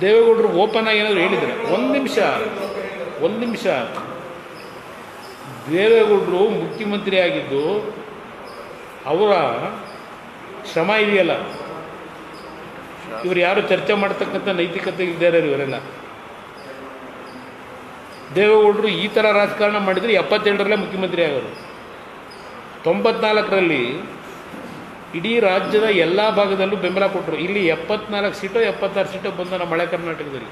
ದೇವೇಗೌಡರು ಓಪನ್ ಆಗಿ ಏನಾದರೂ ಹೇಳಿದರೆ ಒಂದು ನಿಮಿಷ ದೇವೇಗೌಡರು ಮುಖ್ಯಮಂತ್ರಿ ಆಗಿದ್ದು ಅವರ ಶ್ರಮ ಇದೆಯಲ್ಲ, ಇವರು ಯಾರು ಚರ್ಚೆ ಮಾಡ್ತಕ್ಕಂಥ ನೈತಿಕತೆ ಇದ್ದಾರೆ ಇವರೆಲ್ಲ. ದೇವೇಗೌಡರು ಈ ಥರ ರಾಜಕಾರಣ ಮಾಡಿದರೆ 77ರಲ್ಲೇ ಮುಖ್ಯಮಂತ್ರಿ ಆಗೋರು. 94ರಲ್ಲಿ ಇಡೀ ರಾಜ್ಯದ ಎಲ್ಲ ಭಾಗದಲ್ಲೂ ಬೆಂಬಲ ಕೊಟ್ಟರು. ಇಲ್ಲಿ 74 ಸೀಟೋ 76 ಸೀಟೋ ಬಂದ ನಮ್ಮ ಹಳೆ ಕರ್ನಾಟಕದಲ್ಲಿ.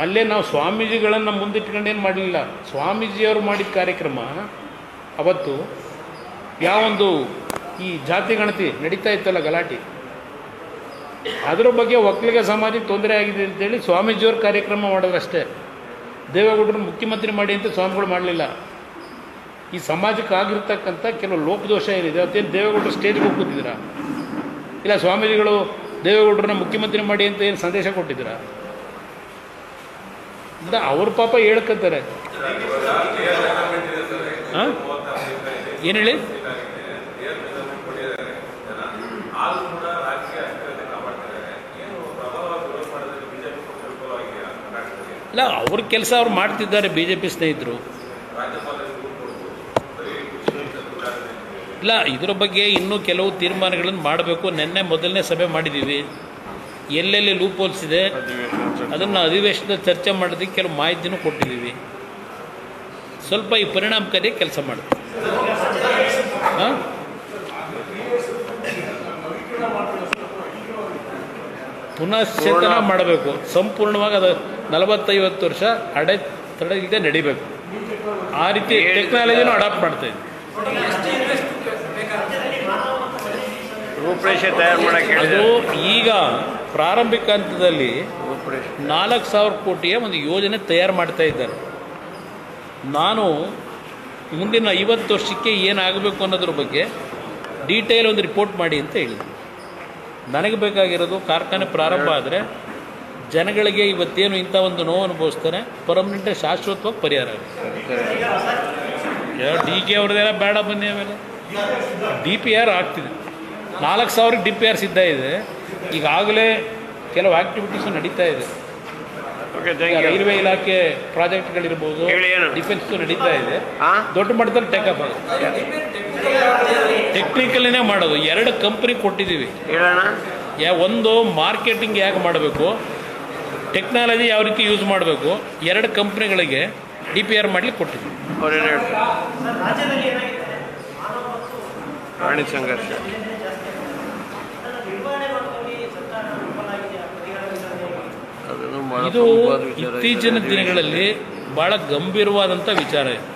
ಅಲ್ಲೇ ನಾವು ಸ್ವಾಮೀಜಿಗಳನ್ನು ಮುಂದಿಟ್ಕೊಂಡೇನು ಮಾಡಲಿಲ್ಲ. ಸ್ವಾಮೀಜಿಯವರು ಮಾಡಿದ ಕಾರ್ಯಕ್ರಮ ಅವತ್ತು ಯಾವೊಂದು ಈ ಜಾತಿ ಗಣತಿ ನಡೀತಾ ಇತ್ತಲ್ಲ ಗಲಾಟೆ, ಅದರ ಬಗ್ಗೆ ಒಕ್ಕಲಿಗ ಸಮಾಜಕ್ಕೆ ತೊಂದರೆ ಆಗಿದೆ ಅಂತೇಳಿ ಸ್ವಾಮೀಜಿಯವ್ರ ಕಾರ್ಯಕ್ರಮ ಮಾಡೋದಷ್ಟೇ. ದೇವೇಗೌಡರು ಮುಖ್ಯಮಂತ್ರಿ ಮಾಡಿ ಅಂತ ಸ್ವಾಮಿಗಳು ಮಾಡಲಿಲ್ಲ. ಈ ಸಮಾಜಕ್ಕೆ ಆಗಿರ್ತಕ್ಕಂಥ ಕೆಲವು ಲೋಪದೋಷ ಏನಿದೆ ಅದೇನು ದೇವೇಗೌಡರು ಸ್ಟೇಜ್ಗೆ ಹೋಗ್ತಿದ್ದೀರಾ? ಇಲ್ಲ ಸ್ವಾಮೀಜಿಗಳು ದೇವೇಗೌಡರನ್ನ ಮುಖ್ಯಮಂತ್ರಿ ಮಾಡಿ ಅಂತ ಏನು ಸಂದೇಶ ಕೊಟ್ಟಿದ್ದೀರಾ? ಅಂತ ಅವ್ರ ಪಾಪ ಹೇಳ್ಕೊತಾರೆ. ಹಾಂ ಏನು ಹೇಳಿ? ಇಲ್ಲ, ಅವ್ರ ಕೆಲಸ ಅವ್ರು ಮಾಡ್ತಿದ್ದಾರೆ. BJP ಸ್ನೇಹಿತರು ಇಲ್ಲ, ಇದರ ಬಗ್ಗೆ ಇನ್ನೂ ಕೆಲವು ತೀರ್ಮಾನಗಳನ್ನು ಮಾಡಬೇಕು. ನಿನ್ನೆ ಮೊದಲನೇ ಸಭೆ ಮಾಡಿದ್ದೀವಿ. ಎಲ್ಲೆಲ್ಲಿ ಲೂಪ್ ಹೋಲ್ಸ್ ಇದೆ ಅದನ್ನು ಅಧಿವೇಶನದಲ್ಲಿ ಚರ್ಚೆ ಮಾಡೋದಕ್ಕೆ ಕೆಲವು ಮಾಹಿತಿನೂ ಕೊಟ್ಟಿದ್ದೀವಿ. ಸ್ವಲ್ಪ ಈ ಪರಿಣಾಮಕಾರಿ ಕೆಲಸ ಮಾಡ್ತೀವಿ. ಹಾಂ, ಪುನಶ್ಚೇತನ ಮಾಡಬೇಕು ಸಂಪೂರ್ಣವಾಗಿ. ಅದು 40-50 ವರ್ಷ ತಡೆಯಿಲ್ಲದೆ ನಡಿಬೇಕು. ಆ ರೀತಿ ಟೆಕ್ನಾಲಜಿನೂ ಅಡಾಪ್ಟ್ ಮಾಡ್ತಾ ಇದ್ದೀವಿ. ರೂಪರೇಷೆ ತಯಾರು ಮಾಡೋಕ್ಕೆ ಅದು ಈಗ ಪ್ರಾರಂಭಿಕ ಹಂತದಲ್ಲಿ 4,000 ಕೋಟಿಯ ಒಂದು ಯೋಜನೆ ತಯಾರು ಮಾಡ್ತಾ ಇದ್ದಾರೆ. ನಾನು ಮುಂದಿನ 50 ವರ್ಷಕ್ಕೆ ಏನಾಗಬೇಕು ಅನ್ನೋದ್ರ ಬಗ್ಗೆ ಡೀಟೇಲ್ ಒಂದು ರಿಪೋರ್ಟ್ ಮಾಡಿ ಅಂತ ಹೇಳಿದೆ. ನನಗೆ ಬೇಕಾಗಿರೋದು ಕಾರ್ಖಾನೆ ಪ್ರಾರಂಭ ಆದರೆ ಜನಗಳಿಗೆ ಇವತ್ತೇನು ಇಂಥ ಒಂದು ನೋವು ಅನುಭವಿಸ್ತಾರೆ ಪರ್ಮನೆಂಟ್ ಶಾಶ್ವತವಾಗಿ ಪರಿಹಾರ ಆಗುತ್ತೆ. DK ಅವ್ರದ್ದೆಲ್ಲ ಬೇಡ ಬನ್ನಿ. ಆಮೇಲೆ DPR ಆಗ್ತಿದೆ. 4,000ಕ್ಕೆ DPR ಸಿದ್ಧ ಇದೆ. ಈಗಾಗಲೇ ಕೆಲವು ಆ್ಯಕ್ಟಿವಿಟೀಸು ನಡೀತಾ ಇದೆ. ರೈಲ್ವೆ ಇಲಾಖೆ ಪ್ರಾಜೆಕ್ಟ್ಗಳಿರ್ಬೋದು, ಡಿಫೆನ್ಸ್ದು ನಡೀತಾ ಇದೆ. ದೊಡ್ಡ ಮಟ್ಟದಲ್ಲಿ ಟೇಕಪ್ ಆಗುತ್ತೆ. ಟೆಕ್ನಿಕಲಿನೇ ಮಾಡೋದು. 2 ಕಂಪ್ನಿ ಕೊಟ್ಟಿದ್ದೀವಿ. ಒಂದು ಮಾರ್ಕೆಟಿಂಗ್ ಹೇಗೆ ಮಾಡಬೇಕು, ಟೆಕ್ನಾಲಜಿ ಯಾವ ರೀತಿ ಯೂಸ್ ಮಾಡಬೇಕು, 2 ಕಂಪ್ನಿಗಳಿಗೆ DPR ಮಾಡಲಿಕ್ಕೆ ಕೊಟ್ಟಿದ್ದೀವಿ. ಪ್ರಾಣಿ ಸಂಘರ್ಷ ಇದು ಇತ್ತೀಚಿನ ದಿನಗಳಲ್ಲಿ ಭಾಳ ಗಂಭೀರವಾದಂಥ ವಿಚಾರ ಇದೆ.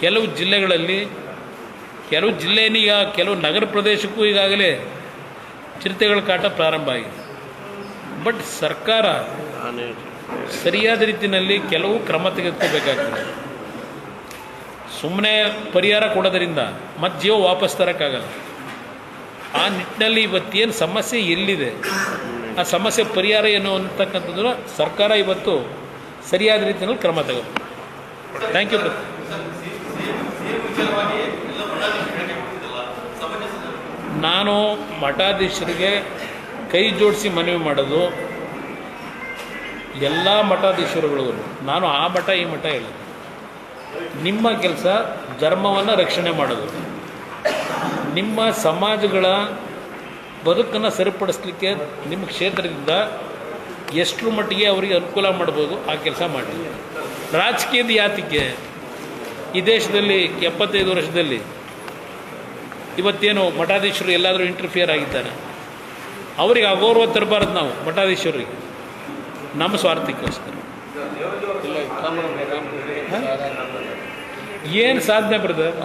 ಕೆಲವು ಜಿಲ್ಲೆಗಳಲ್ಲಿ, ಕೆಲವು ಜಿಲ್ಲೆಯನ್ನೀಗ ಕೆಲವು ನಗರ ಪ್ರದೇಶಕ್ಕೂ ಈಗಾಗಲೇ ಚಿರತೆಗಳ ಕಾಟ ಪ್ರಾರಂಭ ಆಗಿದೆ. ಬಟ್ ಸರ್ಕಾರ ಸರಿಯಾದ ರೀತಿಯಲ್ಲಿ ಕೆಲವು ಕ್ರಮ ತೆಗೆದುಕೋಬೇಕಾಗ್ತದೆ. ಸುಮ್ಮನೆ ಪರಿಹಾರ ಕೊಡೋದರಿಂದ ಮತ್ತೆ ಜೀವ ವಾಪಸ್ ತರೋಕ್ಕಾಗಲ್ಲ. ಆ ನಿಟ್ಟಿನಲ್ಲಿ ಇವತ್ತೇನು ಸಮಸ್ಯೆ ಎಲ್ಲಿದೆ, ಆ ಸಮಸ್ಯೆ ಪರಿಹಾರ ಏನು ಅಂತಕ್ಕಂಥದ್ದು ಸರ್ಕಾರ ಇವತ್ತು ಸರಿಯಾದ ರೀತಿಯಲ್ಲಿ ಕ್ರಮ ತಗೋಬೇಕು. Thank you. ನಾನು ಮಠಾಧೀಶರಿಗೆ ಕೈ ಜೋಡಿಸಿ ಮನವಿ ಮಾಡೋದು, ಎಲ್ಲ ಮಠಾಧೀಶರುಗಳಿಗೂ ನಾನು ಆ ಮಠ ಈ ಮಠ ಹೇಳೋದು, ನಿಮ್ಮ ಕೆಲಸ ಧರ್ಮವನ್ನು ರಕ್ಷಣೆ ಮಾಡೋದು. ನಿಮ್ಮ ಸಮಾಜಗಳ ಬದುಕನ್ನು ಸರಿಪಡಿಸಲಿಕ್ಕೆ ನಿಮ್ಮ ಕ್ಷೇತ್ರದಿಂದ ಎಷ್ಟರ ಮಟ್ಟಿಗೆ ಅವರಿಗೆ ಅನುಕೂಲ ಮಾಡ್ಬೋದು ಆ ಕೆಲಸ ಮಾಡಿ. ರಾಜಕೀಯದ ಯಾತಿಗೆ ಈ ದೇಶದಲ್ಲಿ 75 ವರ್ಷದಲ್ಲಿ ಇವತ್ತೇನು ಮಠಾಧೀಶರು ಎಲ್ಲಾದರೂ ಇಂಟರ್ಫಿಯರ್ ಆಗಿದ್ದಾರೆ, ಅವರಿಗೆ ಅಗೌರವ ತರಬಾರ್ದು ನಾವು ಮಠಾಧೀಶರಿಗೆ, ನಮ್ಮ ಸ್ವಾರ್ಥಕ್ಕೋಸ್ಕರ. ಏನು ಸಾಧನೆ ಬ್ರದರ್?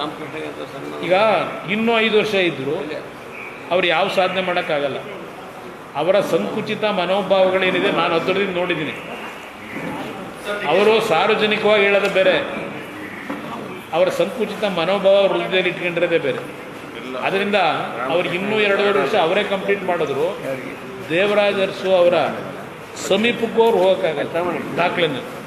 ಈಗ ಇನ್ನೂ 5 ವರ್ಷ ಇದ್ದರು ಅವ್ರು ಯಾವ ಸಾಧನೆ ಮಾಡೋಕ್ಕಾಗಲ್ಲ. ಅವರ ಸಂಕುಚಿತ ಮನೋಭಾವಗಳೇನಿದೆ ನಾನು ಹತ್ತಿರದಿಂದ ನೋಡಿದ್ದೀನಿ. ಅವರು ಸಾರ್ವಜನಿಕವಾಗಿ ಹೇಳೋದು ಬೇರೆ, ಅವರ ಸಂಕುಚಿತ ಮನೋಭಾವ ಹೃದಯದಲ್ಲಿ ಇಟ್ಕೊಂಡಿರೋದೇ ಬೇರೆ. ಅದರಿಂದ ಅವ್ರಿಗೆ ಇನ್ನೂ 2.5 ವರ್ಷ ಅವರೇ ಕಂಪ್ಲೀಟ್ ಮಾಡಿದ್ರು. ದೇವರಾಜ ಅರಸು ಅವರ ಸಮೀಪಕ್ಕೂ ಅವ್ರು ಹೋಗೋಕ್ಕಾಗಲ್ಲ ದಾಖಲೆನ.